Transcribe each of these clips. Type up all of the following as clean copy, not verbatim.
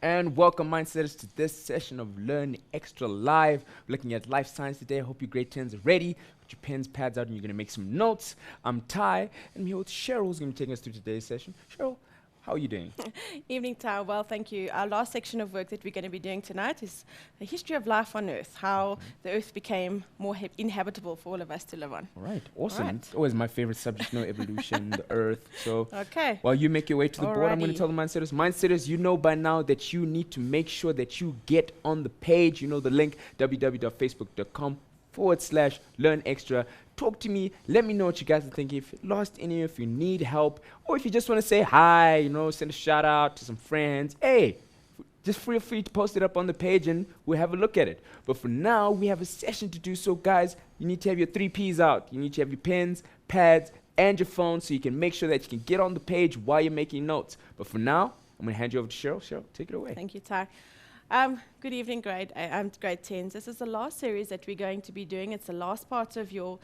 And welcome, Mindsetters, to this session of Learn Extra Live. We're looking at life science today. I hope your grade 10s are ready. Put your pens, pads out, and you're going to make some notes. I'm Ty, and I'm here with Cheryl, who's going to be taking us through today's session. Cheryl, how are you doing? Evening, Ty. Well, thank you. Our last section of work that we're going to be doing tonight is the history of life on Earth, how the Earth became more inhabitable for all of us to live on. All right, awesome. All right. It's always my favorite subject, evolution, the Earth. So Okay. while you make your way to the board, I'm going to Alrighty. tell the Mindsetters, you know by now that you need to make sure that you get on the page. You know the link, www.facebook.com/Learn Extra. Talk to me. Let me know what you guys are thinking. If you lost any, if you need help, or if you just want to say hi, send a shout out to some friends. Hey, just feel free to post it up on the page and we'll have a look at it. But for now, we have a session to do. So guys, you need to have your 3 Ps out. You need to have your pens, pads, and your phone so you can make sure that you can get on the page while you're making notes. But for now, I'm going to hand you over to Cheryl. Cheryl, take it away. Thank you, Ty. Good evening, grade 10s. This is the last series that we're going to be doing. It's the last part of your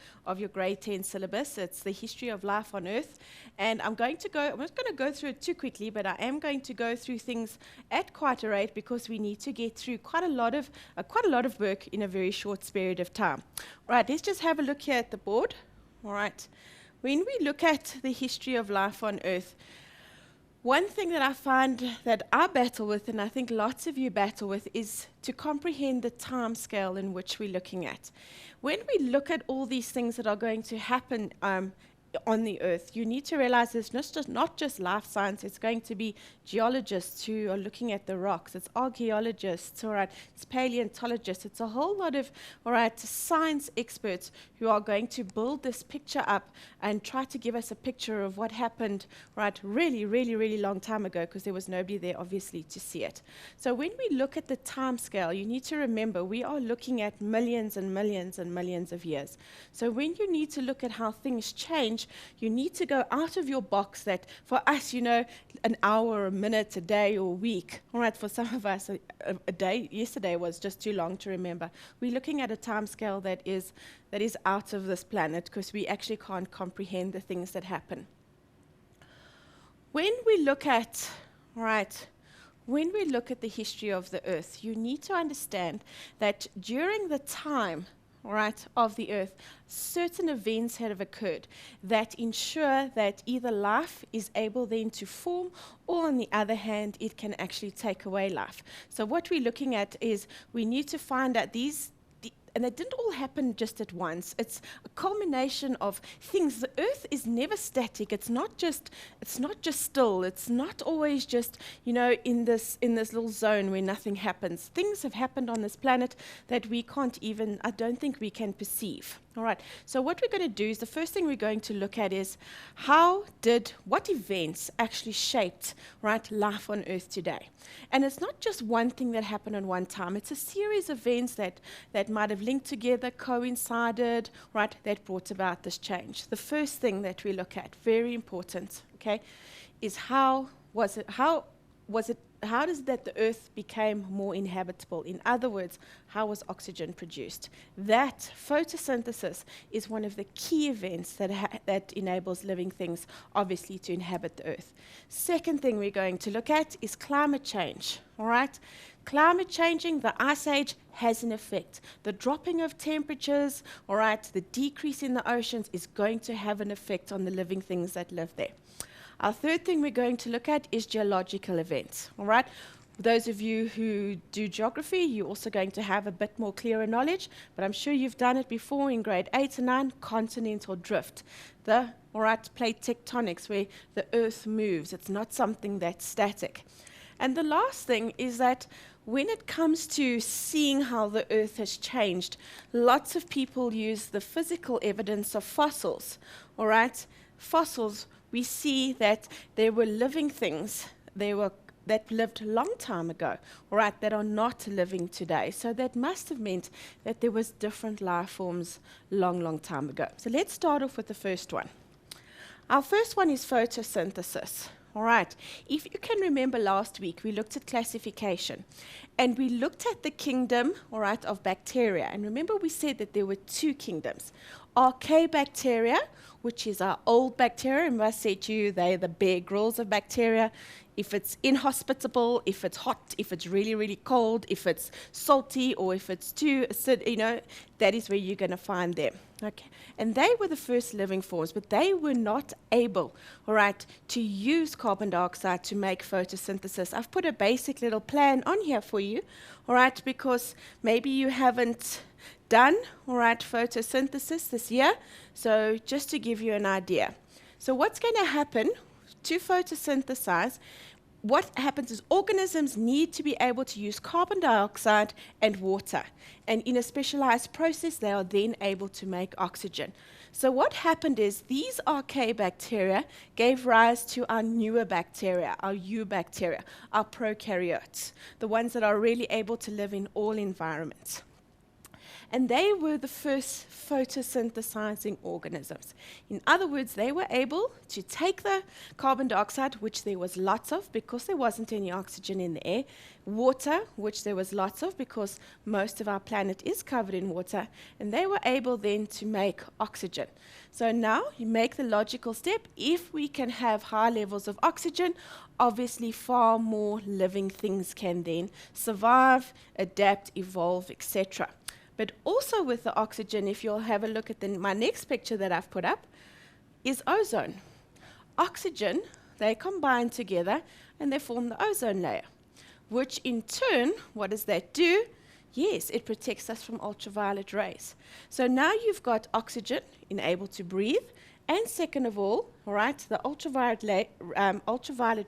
grade 10 syllabus. It's the history of life on Earth. And I'm not going to go through it too quickly, but I am going to go through things at quite a rate because we need to get through quite a lot of work in a very short period of time. All right, let's just have a look here at the board. All right. When we look at the history of life on Earth, one thing that I find that I battle with, and I think lots of you battle with, is to comprehend the time scale in which we're looking at. When we look at all these things that are going to happen on the Earth, you need to realize it's not just life science. It's going to be geologists who are looking at the rocks. It's archaeologists, all right. It's paleontologists. It's a whole lot of, all right, science experts who are going to build this picture up and try to give us a picture of what happened, right, really, really, really long time ago, because there was nobody there, obviously, to see it. So when we look at the time scale, you need to remember we are looking at millions and millions and millions of years. So when you need to look at how things change, you need to go out of your box that, for us, an hour, a minute, a day, or a week. All right, for some of us, a day, yesterday was just too long to remember. We're looking at a time scale that is out of this planet because we actually can't comprehend the things that happen. When we look at the history of the Earth, you need to understand that during the time of the Earth, certain events have occurred that ensure that either life is able then to form, or on the other hand, it can actually take away life. So what we're looking at is we need to find out and it didn't all happen just at once. It's a culmination of things. The Earth is never static. It's not just still. It's not always just, in this little zone where nothing happens. Things have happened on this planet that we can't even, I don't think we can perceive. All right. So what we're going to do is the first thing we're going to look at is what events actually shaped, life on Earth today. And it's not just one thing that happened at one time. It's a series of events that might have linked together, coincided, that brought about this change. The first thing that we look at, very important, okay, is how does it that the Earth became more inhabitable? In other words, how was oxygen produced? That photosynthesis is one of the key events that enables living things, obviously, to inhabit the Earth. Second thing we're going to look at is climate change, all right? Climate changing, the ice age has an effect. The dropping of temperatures, all right, the decrease in the oceans is going to have an effect on the living things that live there. Our third thing we're going to look at is geological events, all right? Those of you who do geography, you're also going to have a bit more clearer knowledge, but I'm sure you've done it before in grade 8 and 9, continental drift. Plate tectonics, where the Earth moves. It's not something that's static. And the last thing is that when it comes to seeing how the Earth has changed, lots of people use the physical evidence of fossils, all right? Fossils, we see that there were living things that lived a long time ago, all right, that are not living today. So that must have meant that there was different life forms long time ago. So let's start off with the first one. Our first one is photosynthesis. All right. If you can remember last week, we looked at classification. And we looked at the kingdom, all right, of bacteria. And remember we said that there were two kingdoms. Archaebacteria, which is our old bacteria. Remember I said to you, they're the Bear Grylls of bacteria. If it's inhospitable, if it's hot, if it's really, really cold, if it's salty, or if it's too acidic, that is where you're going to find them. Okay, and they were the first living forms, but they were not able, all right, to use carbon dioxide to make photosynthesis. I've put a basic little plan on here for you, all right, because maybe you haven't done, all right, photosynthesis this year. So just to give you an idea. So what's going to happen to photosynthesize? What happens is organisms need to be able to use carbon dioxide and water. And in a specialized process, they are then able to make oxygen. So what happened is these archaebacteria gave rise to our newer bacteria, our eubacteria, our prokaryotes, the ones that are really able to live in all environments. And they were the first photosynthesizing organisms. In other words, they were able to take the carbon dioxide, which there was lots of because there wasn't any oxygen in the air, water, which there was lots of because most of our planet is covered in water, and they were able then to make oxygen. So now you make the logical step. If we can have high levels of oxygen, obviously far more living things can then survive, adapt, evolve, etc. But also with the oxygen, if you'll have a look at my next picture that I've put up, is ozone. Oxygen, they combine together and they form the ozone layer, which in turn, what does that do? Yes, it protects us from ultraviolet rays. So now you've got oxygen able to breathe, and second of all, right, the ultraviolet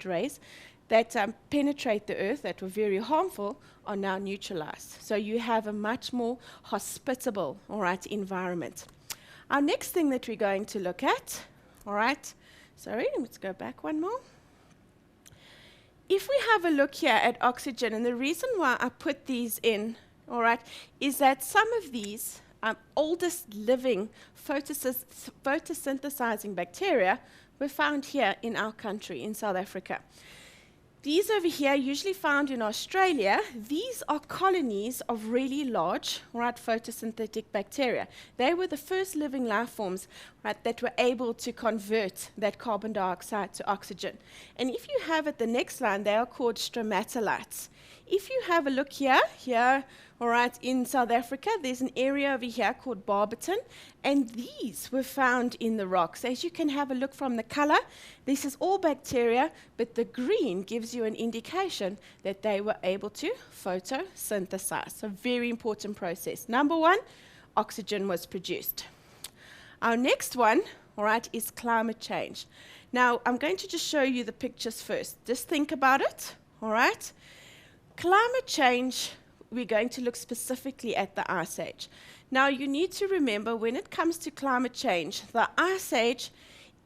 rays that penetrate the earth that were very harmful are now neutralized. So you have a much more hospitable, all right, environment. Our next thing that we're going to look at, all right, sorry, let's go back one more. If we have a look here at oxygen, and the reason why I put these in, all right, is that some of these oldest living photosynthesizing bacteria were found here in our country, in South Africa. These over here, usually found in Australia, these are colonies of really large, right, photosynthetic bacteria. They were the first living life forms, right, that were able to convert that carbon dioxide to oxygen. And if you have at the next line, they are called stromatolites. If you have a look here, all right, in South Africa, there's an area over here called Barberton, and these were found in the rocks. As you can have a look from the color, this is all bacteria, but the green gives you an indication that they were able to photosynthesize. So very important process. Number one, oxygen was produced. Our next one, all right, is climate change. Now, I'm going to just show you the pictures first. Just think about it, all right? Climate change, we're going to look specifically at the Ice Age. Now, you need to remember when it comes to climate change, the Ice Age,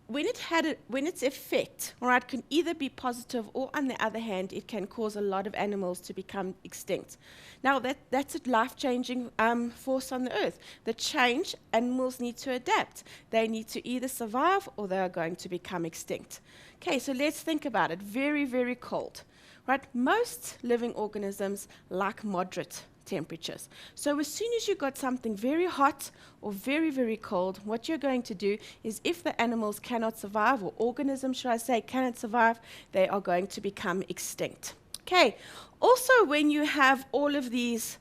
when its effect, all right, can either be positive or, on the other hand, it can cause a lot of animals to become extinct. Now, that's a life-changing force on the earth. The change, animals need to adapt. They need to either survive or they are going to become extinct. Okay, so let's think about it. Very, very cold. Right, most living organisms like moderate temperatures. So as soon as you've got something very hot or very, very cold, what you're going to do is if the animals cannot survive, or organisms, should I say, cannot survive, they are going to become extinct. Okay, also when you have all of these,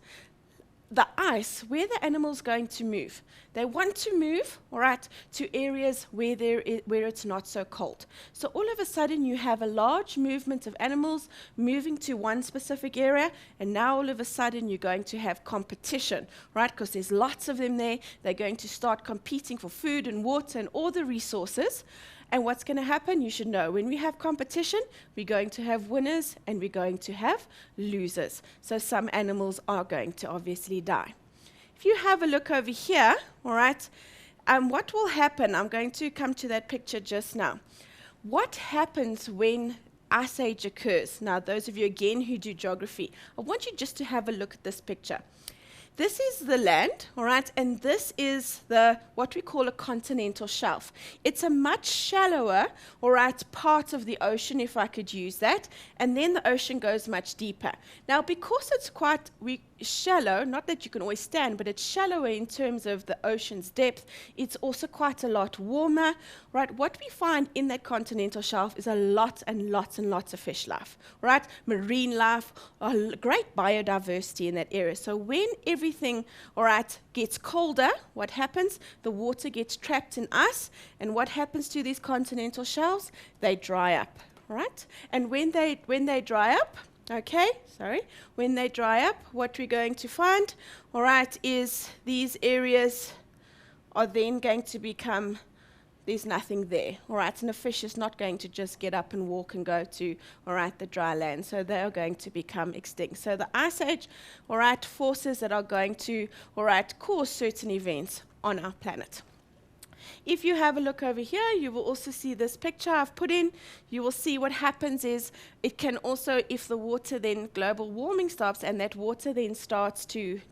the ice, where the animals going to move? They want to move, all right, to areas where it's not so cold. So all of a sudden you have a large movement of animals moving to one specific area, and now all of a sudden you're going to have competition, right? Because there's lots of them there. They're going to start competing for food and water and all the resources. And what's going to happen? You should know. When we have competition, we're going to have winners and we're going to have losers. So some animals are going to obviously die. If you have a look over here, all right, what will happen? I'm going to come to that picture just now. What happens when Ice Age occurs? Now, those of you, again, who do geography, I want you just to have a look at this picture. This is the land, all right, and this is the what we call a continental shelf. It's a much shallower, all right, part of the ocean, if I could use that, and then the ocean goes much deeper. Now, because it's quite shallow, not that you can always stand, but it's shallower in terms of the ocean's depth, it's also quite a lot warmer, right? What we find in that continental shelf is a lot and lots and lots of fish life, right? Marine life, great biodiversity in that area. So when everything, all right, gets colder, what happens? The water gets trapped in ice, and what happens to these continental shelves? They dry up, right? And when they dry up, when they dry up, what we're going to find, all right, is these areas are then going to become, there's nothing there, all right, and the fish is not going to just get up and walk and go to, all right, the dry land, so they are going to become extinct. So the Ice Age, all right, forces that are going to, all right, cause certain events on our planet. If you have a look over here, you will also see this picture I've put in. You will see what happens is it can also, if the water then, global warming stops, and that water then starts to,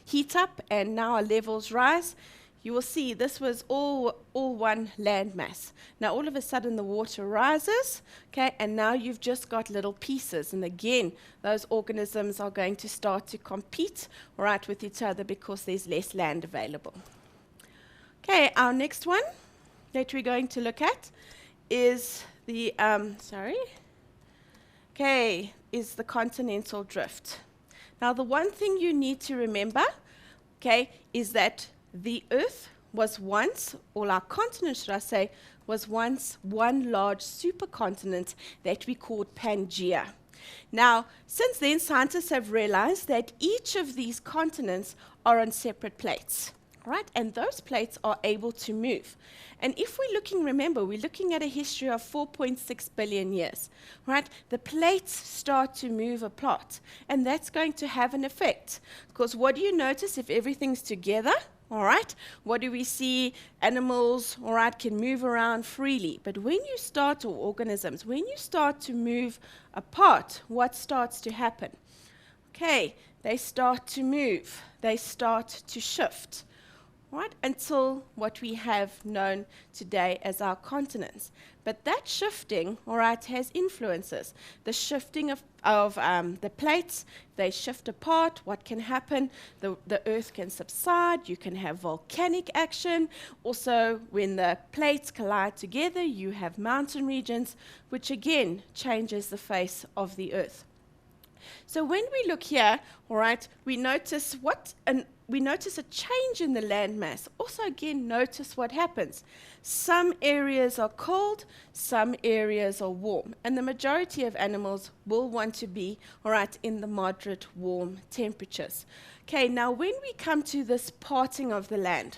heat up, and now our levels rise, you will see this was all one land mass. Now all of a sudden the water rises, okay, and now you've just got little pieces. And again, those organisms are going to start to compete, all right, with each other because there's less land available. Okay, our next one that we're going to look at is the, is the continental drift. Now, the one thing you need to remember, okay, is that the Earth was once, or our continent, should I say, was once one large supercontinent that we called Pangaea. Now, since then, scientists have realized that each of these continents are on separate plates. Right? And those plates are able to move. And if we're looking, remember, we're looking at a history of 4.6 billion years, right? The plates start to move apart, and that's going to have an effect. Because what do you notice if everything's together? All right, what do we see? Animals, all right, can move around freely. But when you start, or organisms, when you start to move apart, what starts to happen? Okay, they start to move. They start to shift. Right, until what we have known today as our continents. But that shifting, all right, has influences. The shifting of the plates, they shift apart. What can happen? The Earth can subside. You can have volcanic action. Also, when the plates collide together, you have mountain regions, which again changes the face of the Earth. So when we look here, all right, we notice a change in the landmass. Also, again, notice what happens. Some areas are cold, some areas are warm, and the majority of animals will want to be, all right, in the moderate warm temperatures. Okay, now when we come to this parting of the land,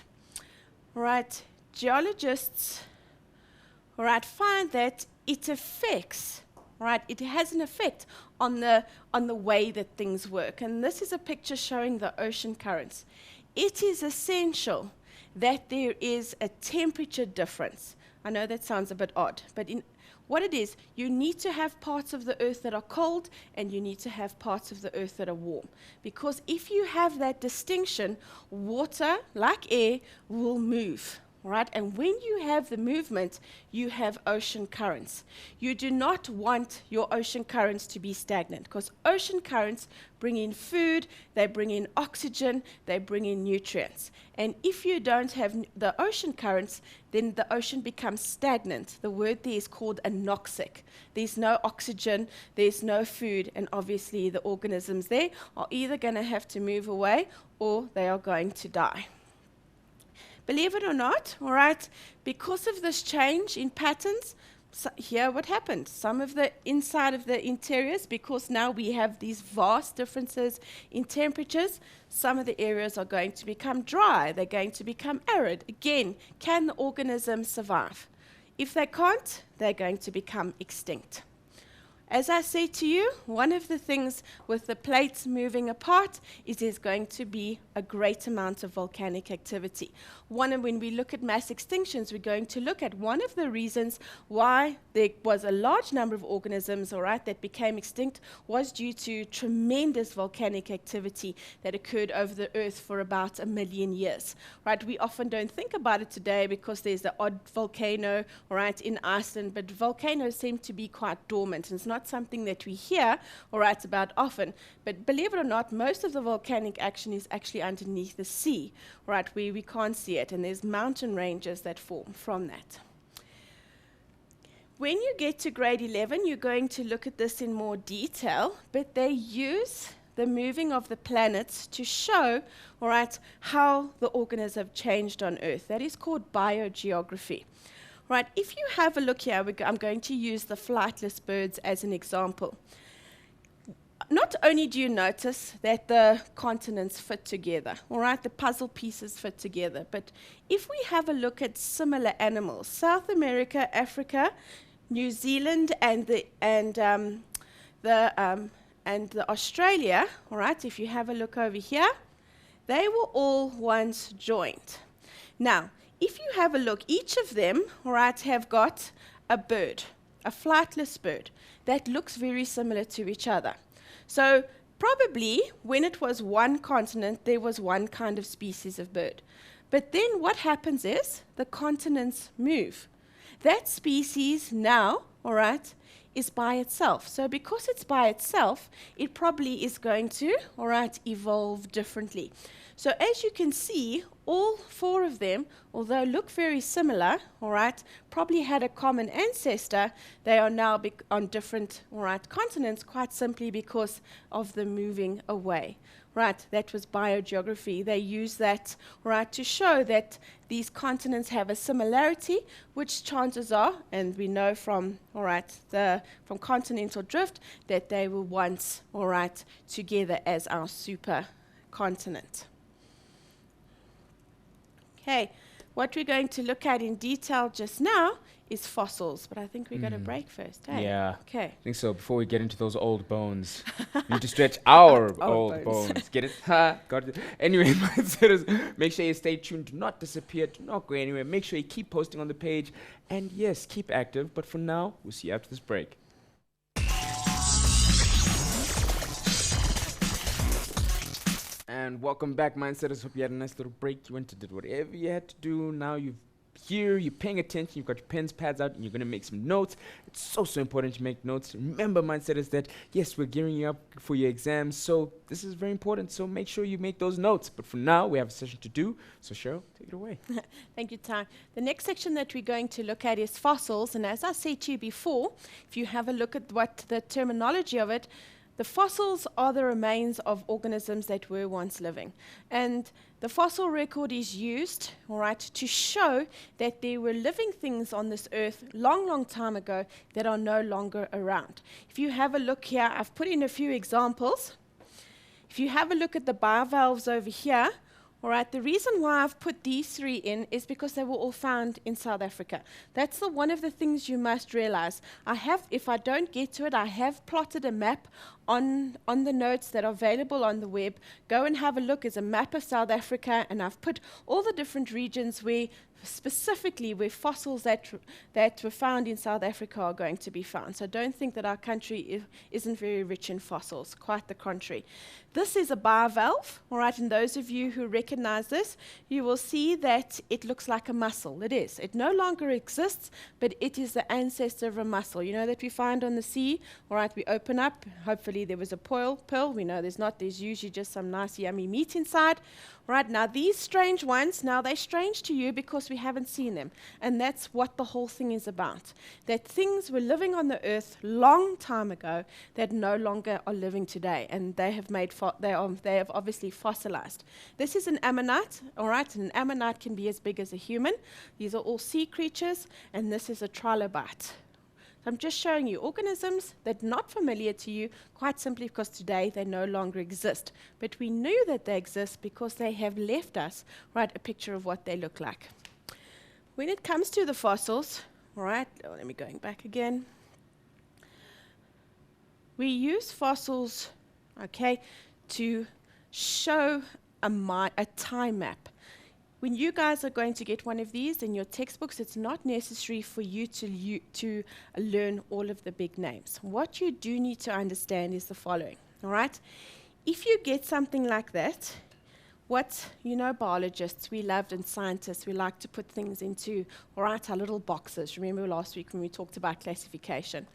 all right, geologists, all right, find that it affects, right, it has an effect on the way that things work. And this is a picture showing the ocean currents. It is essential that there is a temperature difference. I know that sounds a bit odd, but what it is, you need to have parts of the Earth that are cold, and you need to have parts of the Earth that are warm. Because if you have that distinction, water, like air, will move. Right? And when you have the movement, you have ocean currents. You do not want your ocean currents to be stagnant, because ocean currents bring in food, they bring in oxygen, they bring in nutrients. And if you don't have the ocean currents, then the ocean becomes stagnant. The word there is called anoxic. There's no oxygen, there's no food, and obviously the organisms there are either going to have to move away or they are going to die. Believe it or not, all right, because of this change in patterns, here what happened. Some of the inside of the interiors, because now we have these vast differences in temperatures, some of the areas are going to become dry. They're going to become arid. Again, can the organism survive? If they can't, they're going to become extinct. As I said to you, one of the things with the plates moving apart is there's going to be a great amount of volcanic activity. When we look at mass extinctions, we're going to look at one of the reasons why there was a large number of organisms, all right, that became extinct was due to tremendous volcanic activity that occurred over the Earth for about 1 million years. Right? We often don't think about it today because there's the odd volcano, all right, in Iceland, but volcanoes seem to be quite dormant, and it's not something that we hear or write about often. But believe it or not, most of the volcanic action is actually underneath the sea, right, where we can't see it, and there's mountain ranges that form from that. When you get to grade 11, you're going to look at this in more detail, but they use the moving of the planets to show, all right, how the organisms have changed on Earth. That is called biogeography. Right, if you have a look here, I'm going to use the flightless birds as an example. Not only do you notice that the continents fit together, all right, the puzzle pieces fit together, but if we have a look at similar animals, South America, Africa, New Zealand, and the Australia, all right, if you have a look over here, they were all once joined. Now, if you have a look, each of them, all right, have got a bird, a flightless bird, that looks very similar to each other. So probably when it was one continent, there was one kind of species of bird. But then what happens is the continents move. That species now, all right, is by itself. So because it's by itself, it probably is going to, all right, evolve differently. So as you can see, all 4 of them, although look very similar, all right, probably had a common ancestor. They are now on different, all right, continents, quite simply because of the moving away. Right, that was biogeography. They use that, right, to show that these continents have a similarity, which chances are, and we know from, all right, from continental drift, that they were once, all right, together as our supercontinent. Okay, what we're going to look at in detail just now is fossils, but I think we got a break first, eh? Yeah. Okay. I think so. Before we get into those old bones, we need to stretch our old bones. bones. Get it? Ha! Got it. Anyway, make sure you stay tuned. Do not disappear. Do not go anywhere. Make sure you keep posting on the page. And yes, keep active. But for now, we'll see you after this break. And welcome back, Mindsetters. Hope you had a nice little break. You went and did whatever you had to do. Now you're here, you're paying attention, you've got your pens, pads out, and you're going to make some notes. It's so important to make notes. Remember, Mindsetters, that yes, we're gearing you up for your exams, so this is very important. So make sure you make those notes. But for now, we have a session to do. So Cheryl, take it away. Thank you, Ty. The next section that we're going to look at is fossils. And as I said to you before, if you have a look at what the terminology of it, the fossils are the remains of organisms that were once living. And the fossil record is used, all right, to show that there were living things on this earth long, long time ago that are no longer around. If you have a look here, I've put in a few examples. If you have a look at the bivalves over here, all right, the reason why I've put these 3 in is because they were all found in South Africa. That's one of the things you must realize. If I don't get to it, I have plotted a map on the notes that are available on the web. Go and have a look. It's a map of South Africa, and I've put all the different regions where specifically where fossils that were found in South Africa are going to be found. So don't think that our country isn't very rich in fossils, quite the contrary. This is a bivalve, all right, and those of you who recognize this, you will see that it looks like a mussel. It is. It no longer exists, but it is the ancestor of a mussel. You know that we find on the sea, all right, we open up, hopefully there was a pearl. We know there's not. There's usually just some nice yummy meat inside. Right, now these strange ones, now they're strange to you because we haven't seen them. And that's what the whole thing is about. That things were living on the earth long time ago that no longer are living today. And they have they have obviously fossilized. This is an ammonite, all right, and an ammonite can be as big as a human. These are all sea creatures, and this is a trilobite. So I'm just showing you organisms that are not familiar to you, quite simply because today they no longer exist. But we knew that they exist because they have left us, right, a picture of what they look like. When it comes to the fossils, all right, let me going back again. We use fossils, okay, to show a time map. When you guys are going to get one of these in your textbooks, it's not necessary for you to learn all of the big names. What you do need to understand is the following, all right? If you get something like that, biologists, we loved, and scientists, we like to put things into, all right, our little boxes. Remember last week when we talked about classification?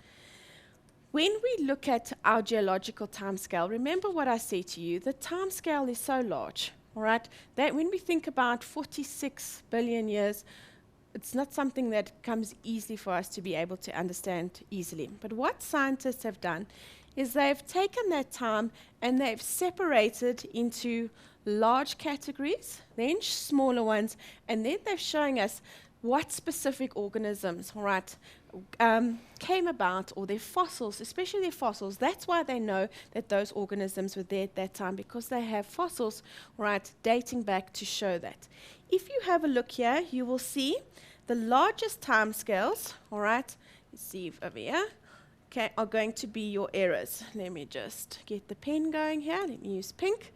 When we look at our geological timescale, remember what I said to you, the timescale is so large, all right, that when we think about 46 billion years, it's not something that comes easily for us to be able to understand easily. But what scientists have done is they've taken that time and they've separated into large categories, then smaller ones, and then they're showing us what specific organisms, all right, came about, or their fossils, especially their fossils. That's why they know that those organisms were there at that time, because they have fossils, right, dating back to show that. If you have a look here, you will see the largest timescales, all right, let's see over here, okay, are going to be your eras. Let me just get the pen going here. Let me use pink.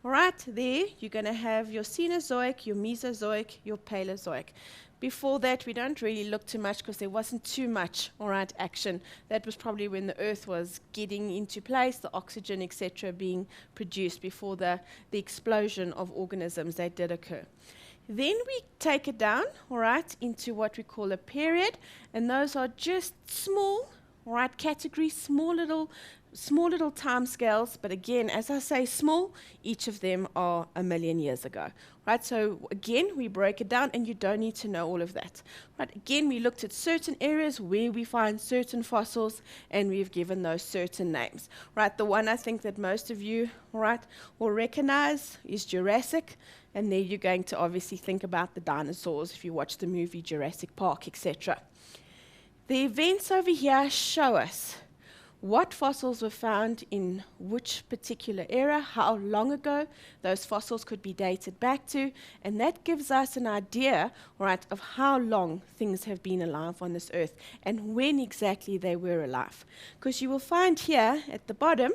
All right, there you're going to have your Cenozoic, your Mesozoic, your Paleozoic. Before that, we don't really look too much because there wasn't too much, all right, action. That was probably when the Earth was getting into place, the oxygen, etc., being produced before the explosion of organisms that did occur. Then we take it down, all right, into what we call a period, and those are just small, all right, categories, small little time scales, but again, as I say, small, each of them are 1 million years ago. Right, so again, we break it down, and you don't need to know all of that. Right, again, we looked at certain areas where we find certain fossils, and we've given those certain names. Right, the one I think that most of you, right, will recognize is Jurassic, and there you're going to obviously think about the dinosaurs if you watch the movie Jurassic Park, etc. The events over here show us what fossils were found in which particular era, how long ago those fossils could be dated back to, and that gives us an idea, right, of how long things have been alive on this earth and when exactly they were alive. Because you will find here at the bottom,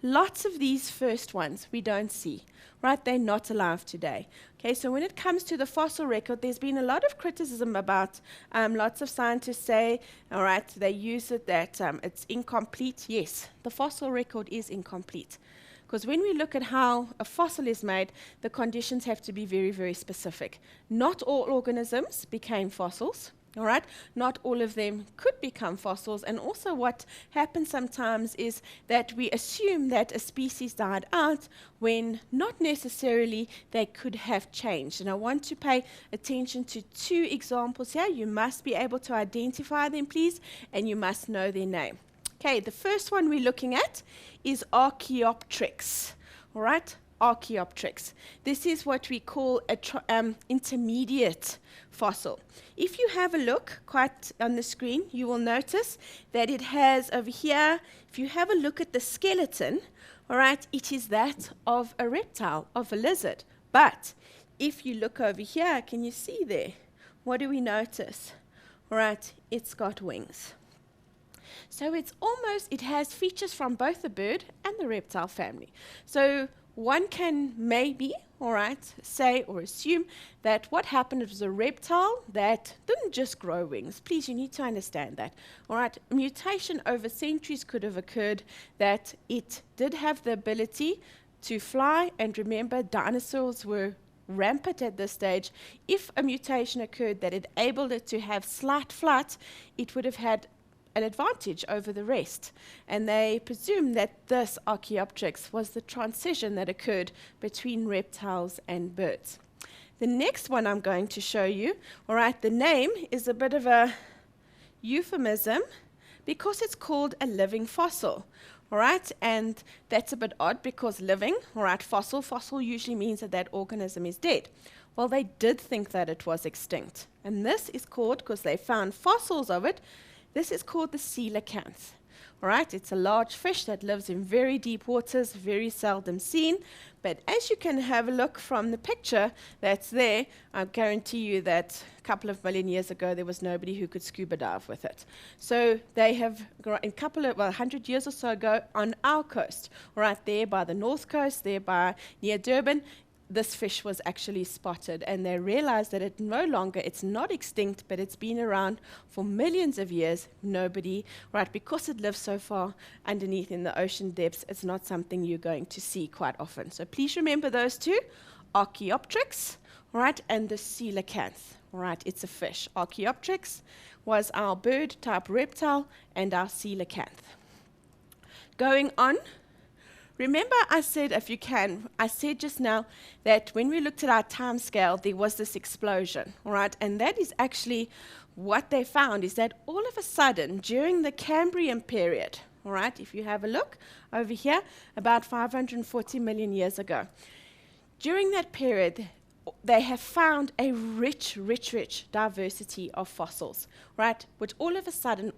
lots of these first ones we don't see, right? They're not alive today. Okay, so when it comes to the fossil record, there's been a lot of criticism about, lots of scientists say, all right, they use it that it's incomplete. Yes, the fossil record is incomplete. Because when we look at how a fossil is made, the conditions have to be very, very specific. Not all organisms became fossils. All right, not all of them could become fossils, and also what happens sometimes is that we assume that a species died out when not necessarily they could have changed. And I want to pay attention to 2 examples here. You must be able to identify them, please, and you must know their name. Okay, the first one we're looking at is Archaeopteryx. All right, Archaeopteryx. This is what we call an intermediate fossil. If you have a look quite on the screen, you will notice that it has over here, if you have a look at the skeleton, all right, it is that of a reptile, of a lizard. But if you look over here, can you see there? What do we notice? All right, it's got wings. So it has features from both the bird and the reptile family. So one can maybe, all right, say or assume that what happened was a reptile that didn't just grow wings. Please, you need to understand that. All right, mutation over centuries could have occurred, that it did have the ability to fly, and remember, dinosaurs were rampant at this stage. If a mutation occurred that enabled it to have slight flight, it would have had an advantage over the rest. And they presume that this Archaeopteryx was the transition that occurred between reptiles and birds. The next one I'm going to show you, all right, the name is a bit of a euphemism because it's called a living fossil. All right, and that's a bit odd because living, all right, fossil usually means that that organism is dead. Well, they did think that it was extinct. And this is called, because they found fossils of it, this is called the coelacanth. All right, it's a large fish that lives in very deep waters, very seldom seen. But as you can have a look from the picture that's there, I guarantee you that a couple of million years ago, there was nobody who could scuba dive with it. So they have, a couple of, 100 years or so ago, on our coast, right there by the north coast, there by near Durban, this fish was actually spotted, and they realized that it's not extinct, but it's been around for millions of years. Nobody, right, because it lives so far underneath in the ocean depths, it's not something you're going to see quite often. So please remember those two, Archaeopteryx, right, and the coelacanth, right, it's a fish. Archaeopteryx was our bird type reptile, and our coelacanth. Going on, remember I said, if you can, I said just now that when we looked at our time scale, there was this explosion, all right? And that is actually what they found, is that all of a sudden, during the Cambrian period, all right, if you have a look over here, about 540 million years ago, during that period, they have found a rich diversity of fossils, right? Which all of a sudden,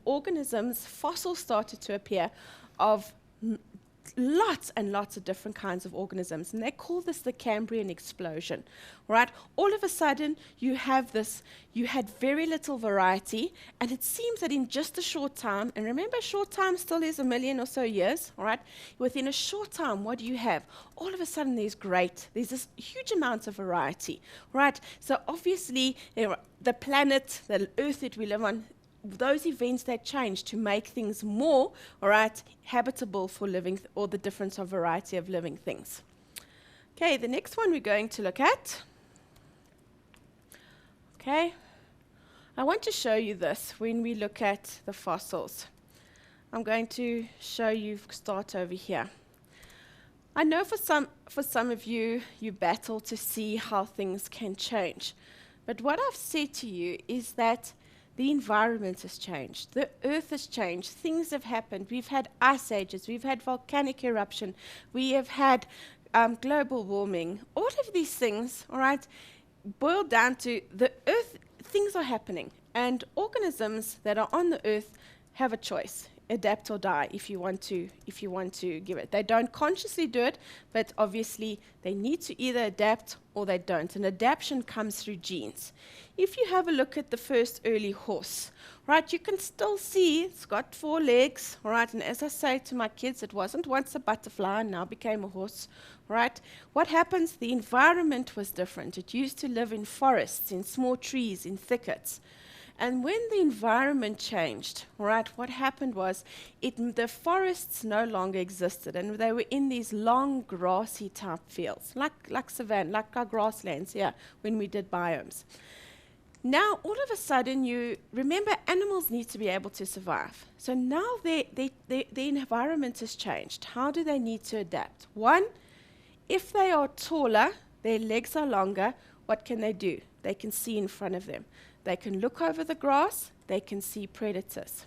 fossils started to appear of lots and lots of different kinds of organisms, and they call this the Cambrian explosion, right? All of a sudden, you had very little variety, and it seems that in just a short time, and remember, short time still is a million or so years, all right? Within a short time, what do you have? All of a sudden, there's this huge amount of variety, right? So obviously, the planet, the Earth that we live on, those events that change to make things more, all right, habitable for living, or the difference of variety of living things. Okay, the next one we're going to look at. Okay, I want to show you this when we look at the fossils. I'm going to show you, start over here. I know for some of you, you battle to see how things can change. But what I've said to you is that the environment has changed. The earth has changed. Things have happened. We've had ice ages. We've had volcanic eruption. We have had global warming. All of these things, all right, boil down to the earth. Things are happening. And organisms that are on the earth have a choice. Adapt or die, if you want to give it. They don't consciously do it, but obviously they need to either adapt or they don't. And adaptation comes through genes. If you have a look at the first early horse, right, you can still see it's got 4 legs, right? And as I say to my kids, it wasn't once a butterfly and now became a horse, right? What happens? The environment was different. It used to live in forests, in small trees, in thickets. And when the environment changed, right, what happened was the forests no longer existed, and they were in these long grassy type fields, like savanna, like our grasslands here when we did biomes. Now, all of a sudden, you remember animals need to be able to survive. So now the environment has changed. How do they need to adapt? One, if they are taller, their legs are longer, what can they do? They can see in front of them. They can look over the grass, they can see predators.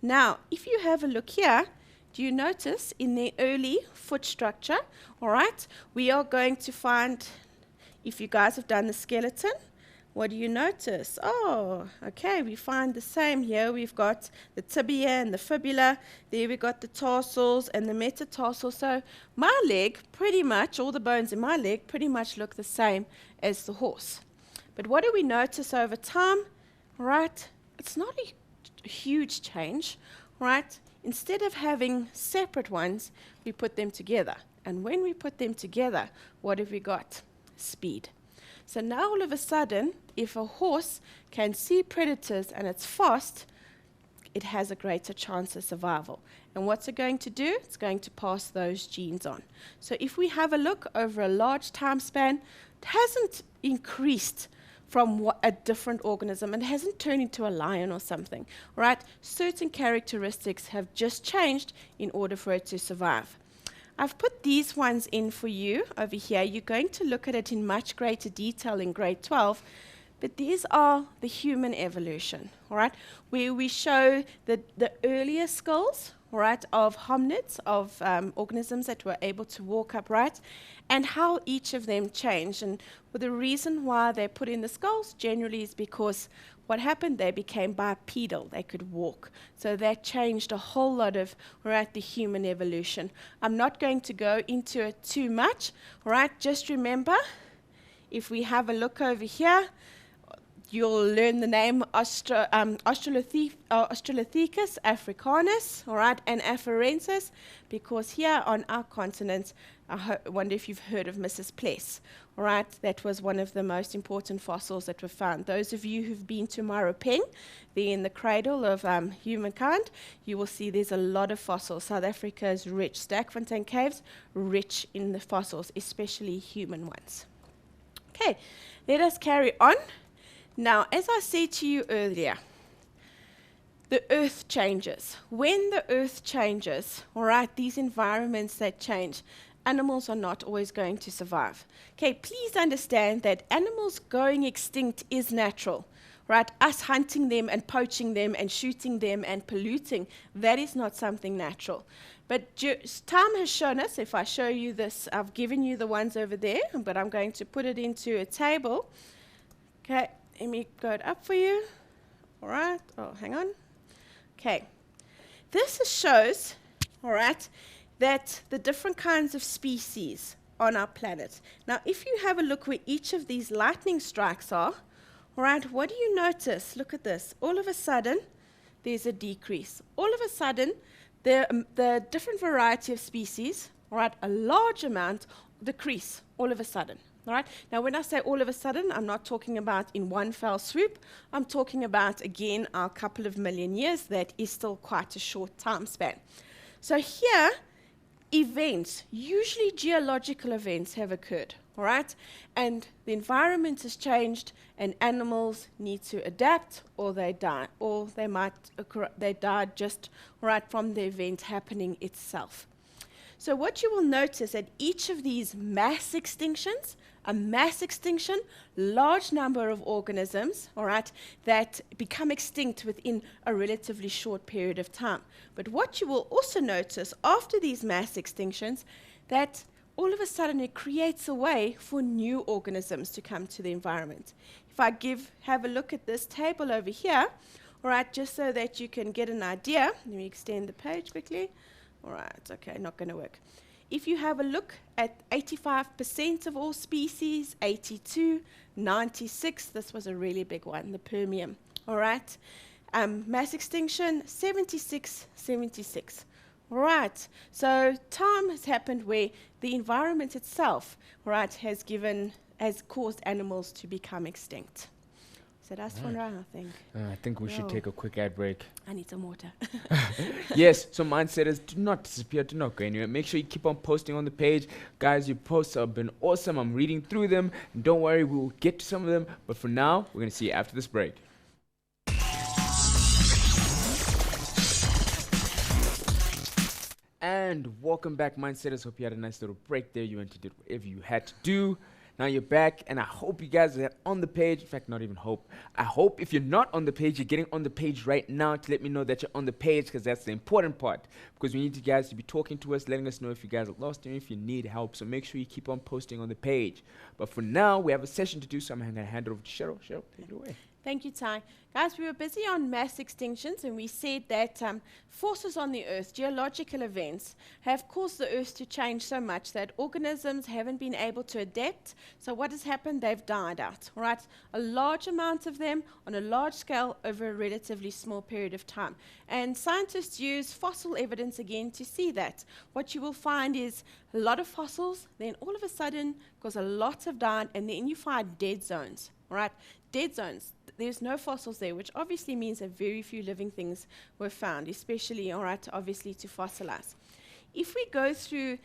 Now, if you have a look here, do you notice in the early foot structure, all right, we are going to find, if you guys have done the skeleton, what do you notice? Oh, okay, we find the same here. We've got the tibia and the fibula. There we got the tarsals and the metatarsal. So my leg, pretty much, all the bones in my leg pretty much look the same as the horse. But what do we notice over time? Right, it's not a huge change, right? Instead of having separate ones, we put them together. And when we put them together, what have we got? Speed. So now all of a sudden, if a horse can see predators and it's fast, it has a greater chance of survival. And what's it going to do? It's going to pass those genes on. So if we have a look over a large time span, it hasn't increased from a different organism. It hasn't turned into a lion or something, right? Certain characteristics have just changed in order for it to survive. I've put these ones in for you over here. You're going to look at it in much greater detail in grade 12, but these are the human evolution, all right, where we show the earlier skulls, right, of hominids, of organisms that were able to walk upright, and how each of them changed. And the reason why they put in the skulls generally is because what happened, they became bipedal, they could walk. So that changed a whole lot of, right, the human evolution. I'm not going to go into it too much, right? Just remember, if we have a look over here, you'll learn the name Australopithecus africanus, all right, and afarensis, because here on our continent, I wonder if you've heard of Mrs. Pless, all right? That was one of the most important fossils that were found. Those of you who've been to Maropeng, they're in the cradle of humankind, you will see there's a lot of fossils. South Africa is rich. Sterkfontein Caves, rich in the fossils, especially human ones. Okay, let us carry on. Now, as I said to you earlier, the earth changes. When the earth changes, all right, these environments that change, animals are not always going to survive. Okay, please understand that animals going extinct is natural, right? Us hunting them and poaching them and shooting them and polluting, that is not something natural. But time has shown us, if I show you this, I've given you the ones over there, but I'm going to put it into a table. Okay. Let me go it up for you. All right. Oh, hang on. Okay. This shows, all right, that the different kinds of species on our planet. Now, if you have a look where each of these lightning strikes are, all right, what do you notice? Look at this. All of a sudden, there's a decrease. All of a sudden, the different variety of species, all right, a large amount decrease all of a sudden. All right. Now, when I say all of a sudden, I'm not talking about in one fell swoop. I'm talking about, again, our couple of million years. That is still quite a short time span. So here, events, usually geological events, have occurred. All right. And the environment has changed, and animals need to adapt, or they die, or they die just right from the event happening itself. So what you will notice at each of these mass extinctions, a mass extinction, large number of organisms, all right, that become extinct within a relatively short period of time. But what you will also notice after these mass extinctions, that all of a sudden it creates a way for new organisms to come to the environment. If I have a look at this table over here, all right, just so that you can get an idea, let me extend the page quickly. All right, okay, not going to work. If you have a look at 85% of all species, 82, 96, this was a really big one, the Permian, all right? Mass extinction, 76, 76. All right, so time has happened where the environment itself, all right, has caused animals to become extinct. So that's one right, I think. I think we should take a quick ad break. I need some water. Yes, so mindsetters, do not disappear, do not go anywhere. Make sure you keep on posting on the page. Guys, your posts have been awesome. I'm reading through them. And don't worry, we will get to some of them. But for now, we're going to see you after this break. And welcome back, mindsetters. Hope you had a nice little break there. You went to do whatever you had to do. Now you're back, and I hope you guys are on the page. In fact, not even hope. I hope if you're not on the page, you're getting on the page right now to let me know that you're on the page, because that's the important part. Because we need you guys to be talking to us, letting us know if you guys are lost and if you need help. So make sure you keep on posting on the page. But for now, we have a session to do, so I'm going to hand it over to Cheryl. Cheryl, take it away. Thank you, Ty. Guys, we were busy on mass extinctions, and we said that forces on the Earth, geological events, have caused the Earth to change so much that organisms haven't been able to adapt. So what has happened? They've died out, all right? A large amount of them on a large scale over a relatively small period of time. And scientists use fossil evidence again to see that. What you will find is a lot of fossils, then all of a sudden, because a lot have died, and then you find dead zones, all right? Dead zones. There's no fossils there, which obviously means that very few living things were found, especially, all right, obviously to fossilize. If we go through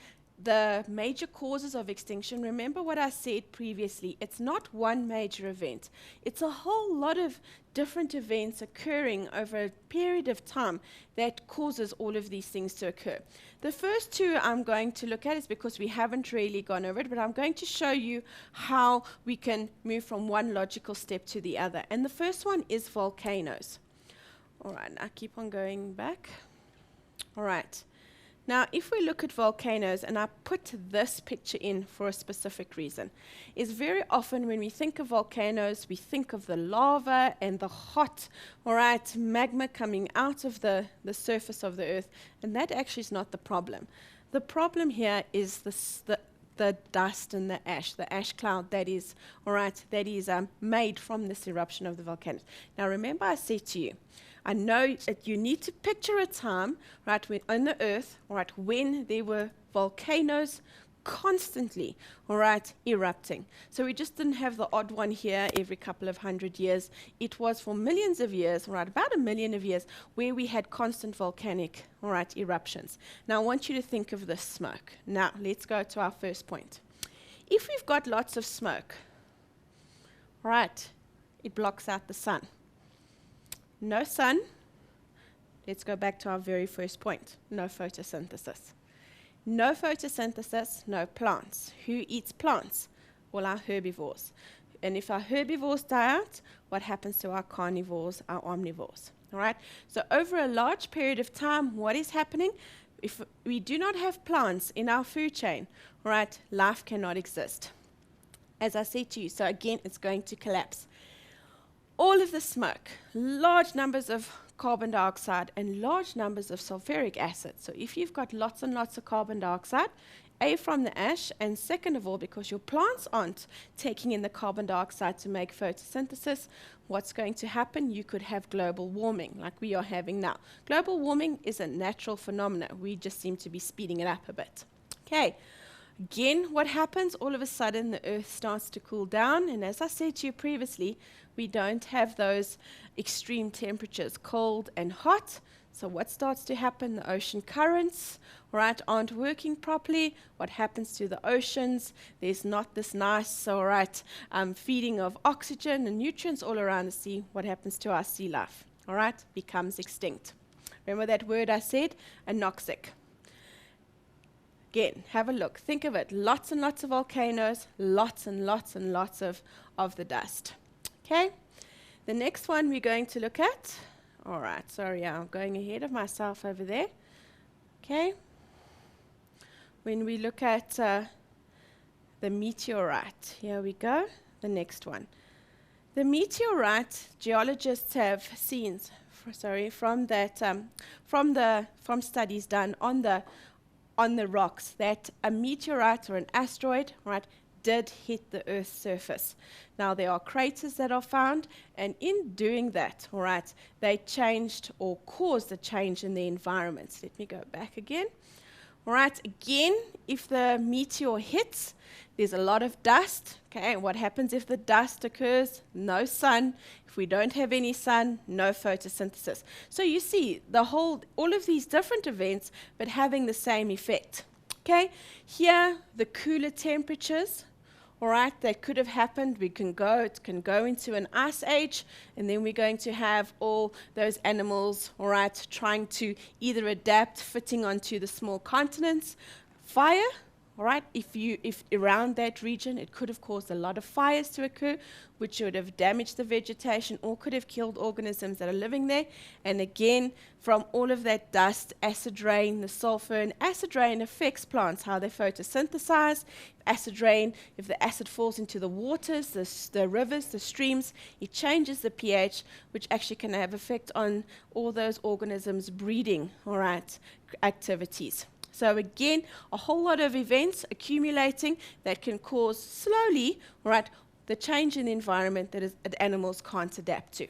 the major causes of extinction, remember what I said previously, it's not one major event. It's a whole lot of different events occurring over a period of time that causes all of these things to occur. The first two I'm going to look at is because we haven't really gone over it, but I'm going to show you how we can move from one logical step to the other. And the first one is volcanoes. All right, now keep on going back. All right. Now, if we look at volcanoes, and I put this picture in for a specific reason, is very often when we think of volcanoes, we think of the lava and the hot, all right, magma coming out of the surface of the earth, and that actually is not the problem. The problem here is the dust and the ash cloud that is, all right, that is made from this eruption of the volcanoes. Now, remember I said to you, I know that you need to picture a time, right, when on the earth, all right, when there were volcanoes constantly, all right, erupting. So we just didn't have the odd one here every couple of 100 years. It was for millions of years, all right, about 1 million of years, where we had constant volcanic, all right, eruptions. Now I want you to think of this smoke. Now let's go to our first point. If we've got lots of smoke, all right, it blocks out the sun. No sun. Let's go back to our very first point. No photosynthesis. No photosynthesis, no plants. Who eats plants? Well, our herbivores. And if our herbivores die out, what happens to our carnivores, our omnivores? All right? So over a large period of time, what is happening? If we do not have plants in our food chain, all right, life cannot exist. As I said to you, so again, it's going to collapse. All of the smoke, large numbers of carbon dioxide and large numbers of sulfuric acid. So if you've got lots and lots of carbon dioxide, A, from the ash, and second of all, because your plants aren't taking in the carbon dioxide to make photosynthesis, what's going to happen? You could have global warming like we are having now. Global warming is a natural phenomenon. We just seem to be speeding it up a bit. Okay. Again, what happens? All of a sudden, the earth starts to cool down. And as I said to you previously, we don't have those extreme temperatures, cold and hot. So what starts to happen? The ocean currents, right, aren't working properly. What happens to the oceans? There's not this nice, all right, feeding of oxygen and nutrients all around the sea. What happens to our sea life? All right, becomes extinct. Remember that word I said? Anoxic. Again, have a look. Think of it. Lots and lots of volcanoes, lots and lots and lots of the dust. Okay? The next one we're going to look at. All right. Sorry, I'm going ahead of myself over there. Okay? When we look at the meteorite, here we go. The next one. The meteorite, geologists have seen, from studies done on the rocks, that a meteorite or an asteroid, right, did hit the Earth's surface. Now, there are craters that are found, and in doing that, all right, they changed or caused a change in the environment. Let me go back again. All right, again, if the meteor hits, there's a lot of dust. Okay, and what happens if the dust occurs? No sun. If we don't have any sun, no photosynthesis. So you see all of these different events, but having the same effect. Okay, here the cooler temperatures. All right, that could have happened. It can go into an ice age, and then we're going to have all those animals, all right, trying to either adapt, fitting onto the small continents. Fire, all right, if around that region, it could have caused a lot of fires to occur, which would have damaged the vegetation or could have killed organisms that are living there. And again, from all of that dust, acid rain, the sulfur, and acid rain affects plants, how they photosynthesize. Acid rain, if the acid falls into the waters, the rivers, the streams, it changes the pH, which actually can have effect on all those organisms' breeding, all right, activities. So again, a whole lot of events accumulating that can cause slowly, right, the change in the environment that animals can't adapt to.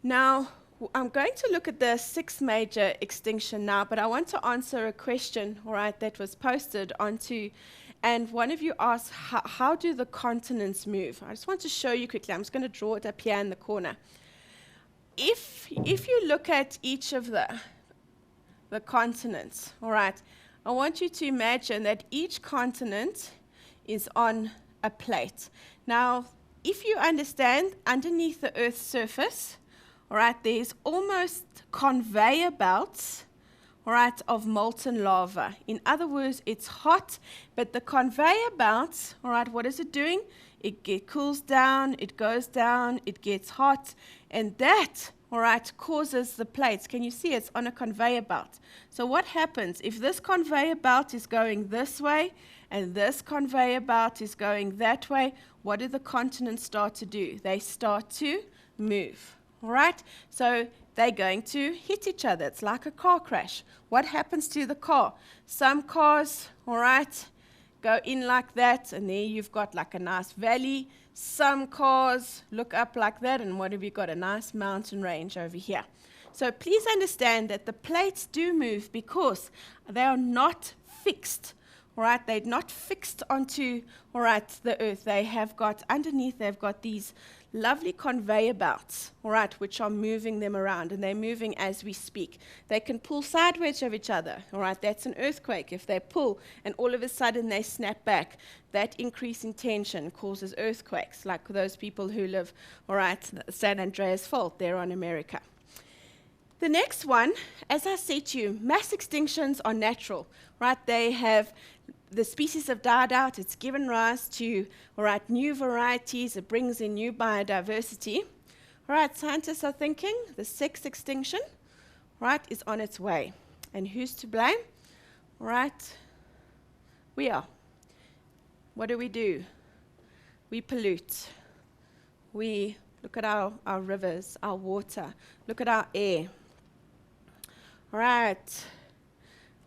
Now, I'm going to look at the 6th major extinction now, but I want to answer a question, all right, that was posted onto, and one of you asked, how do the continents move? I just want to show you quickly. I'm just going to draw it up here in the corner. If you look at each of the continents, all right, I want you to imagine that each continent is on a plate. Now, if you understand, underneath the Earth's surface, all right, there's almost conveyor belts, all right, of molten lava. In other words, it's hot, but the conveyor belts, all right, what is it doing? It cools down, it goes down, it gets hot, and that, all right, causes the plates. Can you see it's on a conveyor belt? So what happens if this conveyor belt is going this way and this conveyor belt is going that way? What do the continents start to do? They start to move, all right? So they're going to hit each other. It's like a car crash. What happens to the car? Some cars, all right, go in like that, and there you've got like a nice valley. Some cars look up like that, and what have you got? A nice mountain range over here. So please understand that the plates do move because they are not fixed, all right? They're not fixed onto, all right, the earth. They have got, underneath, they've got these lovely conveyor belts, all right, which are moving them around, and they're moving as we speak. They can pull sideways of each other, all right? That's an earthquake. If they pull and all of a sudden they snap back, that increase in tension causes earthquakes, like those people who live, all right, San Andreas Fault there on America. The next one, as I said to you, mass extinctions are natural, right? They have, the species have died out, it's given rise to, all right, new varieties, it brings in new biodiversity. All right, scientists are thinking the sixth extinction, right, is on its way. And who's to blame? All right, we are. What do? We pollute. We look at our rivers, our water, look at our air. All right,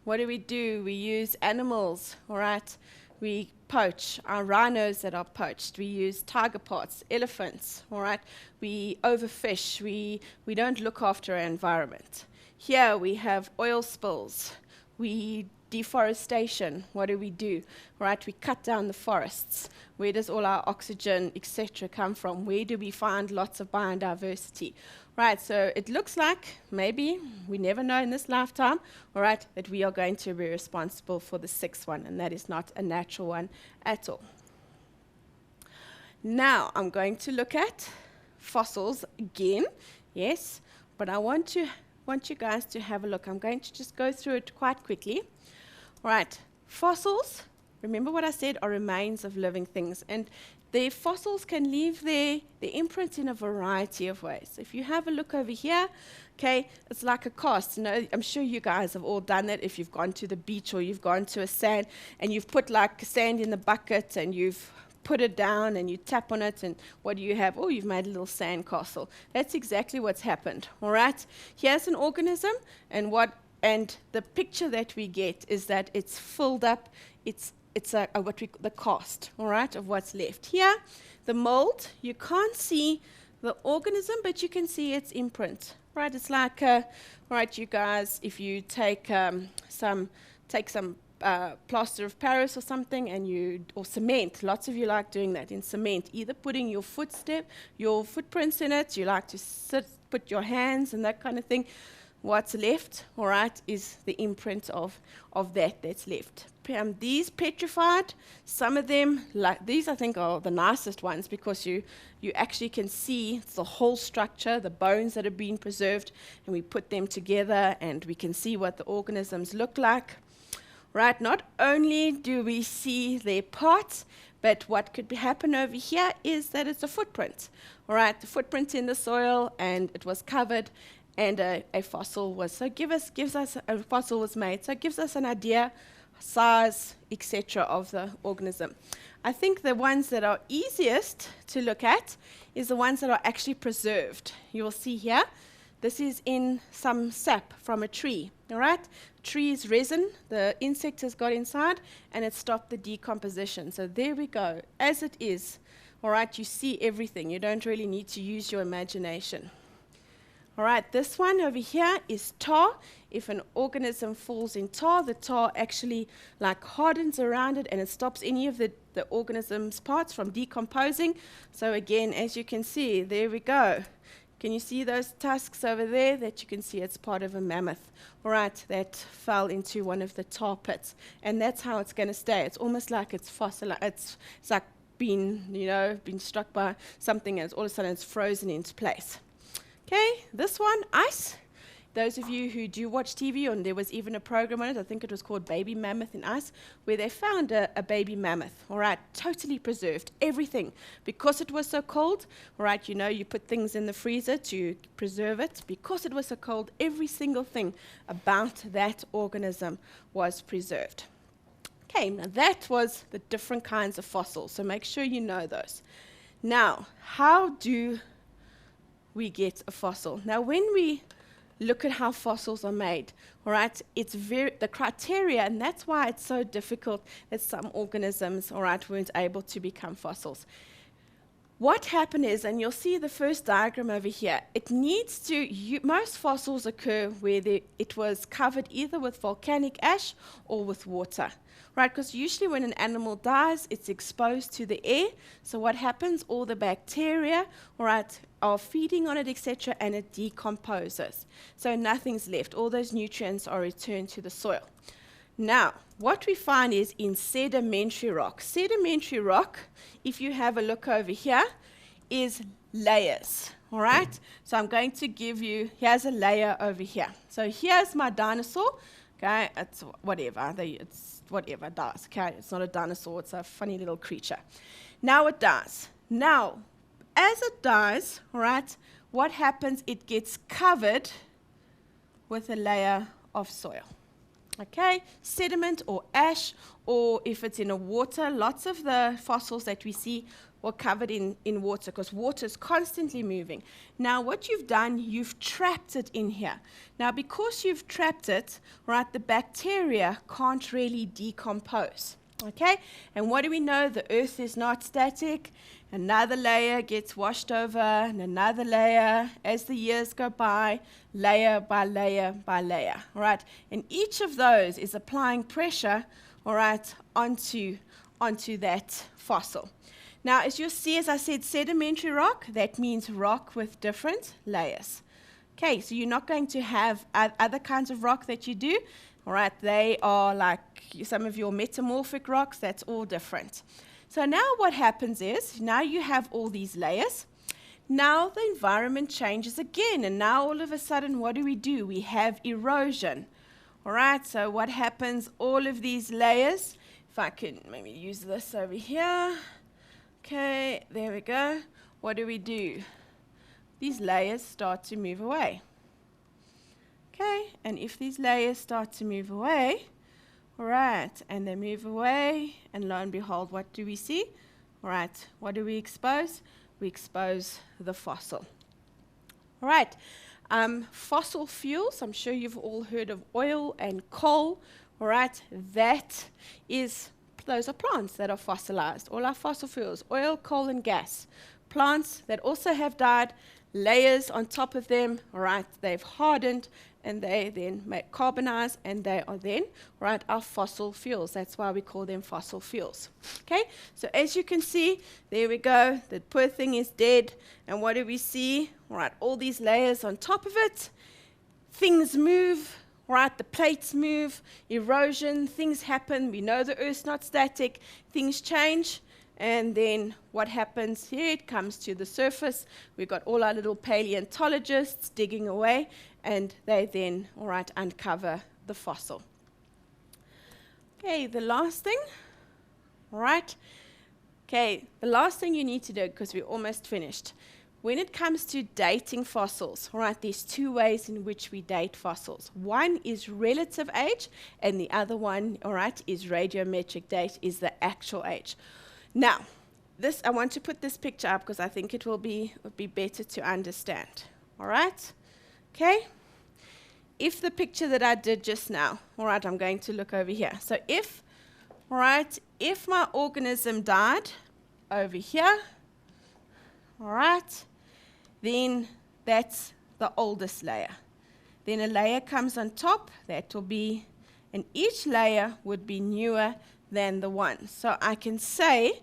what do? We use animals, all right? We poach our rhinos that are poached. We use tiger parts, elephants, all right? We overfish. We don't look after our environment. Here we have oil spills. We deforestation. What do? Right, we cut down the forests. Where does all our oxygen, etc., come from? Where do we find lots of biodiversity? Right, so it looks like maybe, we never know in this lifetime, all right, that we are going to be responsible for the sixth one, and that is not a natural one at all. Now, I'm going to look at fossils again, yes, but I want you guys to have a look. I'm going to just go through it quite quickly. All right, fossils, remember what I said, are remains of living things, and the fossils can leave their imprint in a variety of ways. If you have a look over here, okay, it's like a cast. You know, I'm sure you guys have all done that if you've gone to the beach or you've gone to a sand and you've put like sand in the bucket and you've put it down and you tap on it, and what do you have? Oh, you've made a little sand castle. That's exactly what's happened, all right? Here's an organism, and the picture that we get is that it's filled up, it's the cast, all right, of what's left. Here, the mold, you can't see the organism, but you can see its imprint, right? It's like, right, you guys, if you take some plaster of Paris or something, or cement. Lots of you like doing that in cement, either putting your footprints in it. You like to put your hands and that kind of thing. What's left, all right, is the imprint of that's left. These petrified, some of them, like these, I think are the nicest ones because you actually can see the whole structure, the bones that have been preserved, and we put them together and we can see what the organisms look like. Right, not only do we see their parts, but what could happen over here is that it's a footprint. All right, the footprint in the soil, and it was covered, and a fossil was. So a fossil was made. So it gives us an idea, size, etc., of the organism. I think the ones that are easiest to look at is the ones that are actually preserved. You will see here. This is in some sap from a tree, all right? Tree's resin, the insect has got inside, and it stopped the decomposition. So there we go, as it is, all right? You see everything. You don't really need to use your imagination. All right, this one over here is tar. If an organism falls in tar, the tar actually like hardens around it, and it stops any of the organism's parts from decomposing. So again, as you can see, there we go. Can you see those tusks over there? That you can see it's part of a mammoth, all right, that fell into one of the tar pits. And that's how it's going to stay. It's almost like it's fossil. It's like been struck by something, and all of a sudden it's frozen into place. Okay, this one, ice. those of you who do watch TV, and there was even a program on it, I think it was called Baby Mammoth in Ice, where they found a baby mammoth, all right, totally preserved, everything. Because it was so cold, all right, you know, you put things in the freezer to preserve it. Because it was so cold, every single thing about that organism was preserved. Okay, now that was the different kinds of fossils, so make sure you know those. Now, how do we get a fossil? Now, when we look at how fossils are made, all right, it's the criteria, and that's why it's so difficult that some organisms, all right, weren't able to become fossils. What happened is, and you'll see the first diagram over here, it needs to, most fossils occur where it was covered either with volcanic ash or with water, right? Because usually when an animal dies, it's exposed to the air. So what happens? All the bacteria, all right, are feeding on it, etc., and it decomposes. So nothing's left. All those nutrients are returned to the soil. Now, what we find is in sedimentary rock. Sedimentary rock, if you have a look over here, is layers, all right? So I'm going to give you, here's a layer over here. So here's my dinosaur, okay? It's whatever, it's whatever, it dies, okay? It's not a dinosaur, it's a funny little creature. Now it dies. Now, as it dies, all right, what happens? It gets covered with a layer of soil. Okay, sediment or ash, or if it's in a water, lots of the fossils that we see were covered in water because water is constantly moving. Now, what you've done, you've trapped it in here. Now, because you've trapped it, right, the bacteria can't really decompose. Okay, and what do we know? The Earth is not static. Another layer gets washed over, and another layer as the years go by, layer by layer by layer, all right? And each of those is applying pressure, all right, onto that fossil. Now, as you'll see, as I said, sedimentary rock, that means rock with different layers. Okay, so you're not going to have other kinds of rock that you do, all right? They are like some of your metamorphic rocks, that's all different. So now what happens is, now you have all these layers. Now the environment changes again, and now all of a sudden, what do? We have erosion. All right, so what happens? All of these layers, if I can maybe use this over here. Okay, there we go. What do? These layers start to move away. Okay, and if these layers start to move away, all right, and they move away, and lo and behold, what do we see? All right, what do we expose? We expose the fossil. All right, fossil fuels, I'm sure you've all heard of oil and coal. All right, those are plants that are fossilized. All our fossil fuels, oil, coal, and gas. Plants that also have died, layers on top of them, all right, they've hardened, and they then carbonize, and they are then, right, our fossil fuels. That's why we call them fossil fuels. Okay, so as you can see, there we go, the poor thing is dead, and what do we see? All right, all these layers on top of it, things move, right, the plates move, erosion, things happen, we know the Earth's not static, things change, and then what happens here? It comes to the surface. We've got all our little paleontologists digging away, and they then, all right, uncover the fossil. Okay, the last thing, all right. Okay, the last thing you need to do, because we're almost finished. When it comes to dating fossils, all right, there's two ways in which we date fossils. One is relative age, and the other one, all right, is radiometric date, is the actual age. Now, I want to put this picture up because I think it would be better to understand. All right? Okay? If the picture that I did just now, all right, I'm going to look over here. So if my organism died over here, all right, then that's the oldest layer. Then a layer comes on top, that will be, and each layer would be newer than the one. So I can say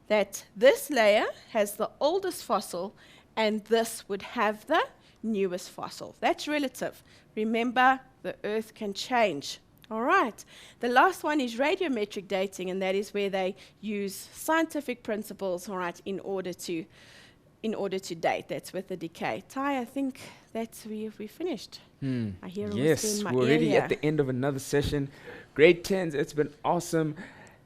that this layer has the oldest fossil, and this would have the newest fossil. That's relative. Remember, the Earth can change. All right. The last one is radiometric dating, and that is where they use scientific principles, all right, in order to in order to date. That's with the decay. Ty, I think that's we finished. I hear a whisper Yes, in my we're ear already here. at the end of another session. Grade 10s, it's been awesome.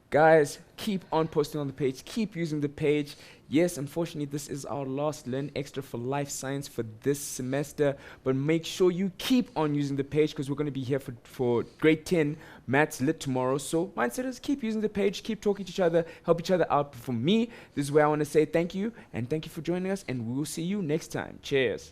Guys, keep on posting on the page. Keep using the page. Yes, unfortunately, this is our last Learn Extra for Life Science for this semester. But make sure you keep on using the page because we're going to be here for grade 10 Maths Lit tomorrow. So, mindsetters, keep using the page. Keep talking to each other. Help each other out. For me, this is where I want to say thank you. And thank you for joining us. And we will see you next time. Cheers.